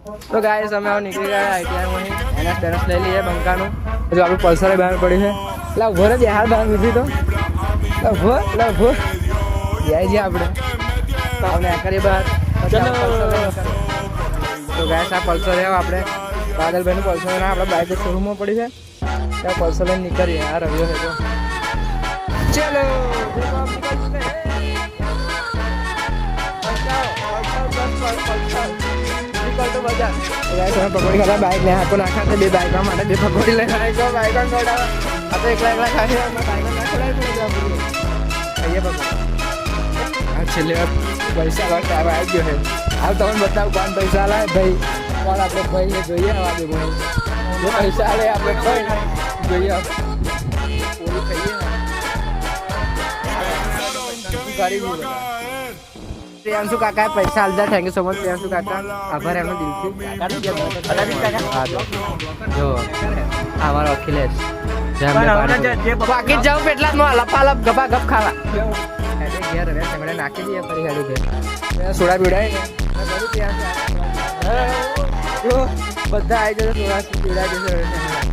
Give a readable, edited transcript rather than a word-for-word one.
તો ગાઈસ અમે હવે નીકળી ગયા આઈટીઆઈ એના ટેરેસ લઈ લઈએ બંકાનું. હજુ આપણું પલ્સરે બહાર પડી છે. એટલે ઉભો ને બિહાર બહાર મૂકી તો ઉભો જાય છે આપણે તમને આ કરીએ બહાર. તો ગાઈસ આ પલ્સર છે આપણે બાદલભાઈનું પલ્સર ના આપણે બાઇક શોરૂમમાં પડી છે ત્યાં પલ્સર લઈને નીકળીએ. આ રવિયો છે તો ચલો પકોડી ખાતા બાઇક ને હાથો નાખા બે બાઇકમાં માટે બે પકોડી લઈ બાઇક આ તો એકલા ખાઈએ ખાઈએ પકોડી. છેલ્લે પૈસા ટાઈમ આવી ગયો છે. હાલ તમને બતાવું કોણ પૈસા લાવે ભાઈ કોણ આપણે ભાઈ જોઈએ આવા દે ભાઈ જો પૈસા લે આપણે કોઈ જોઈએ પૂરું ખાઈએ ગરીબ પ્રિયાંશુ કાકા પૈસા આલતા. Thank you so much Priyanshu કાકા આભાર એમનો દિલથી. જો અમારો અખિલેશ બાકી જાઉં પેટલા જ લપાલપ ગપા ગપ ખાવા ઘેર હવે નાખી દઈએ ફરી ગાડી ઘેર સોડા પીવડાય ને બધા આવી જશે સોડા પીવડાય જશે.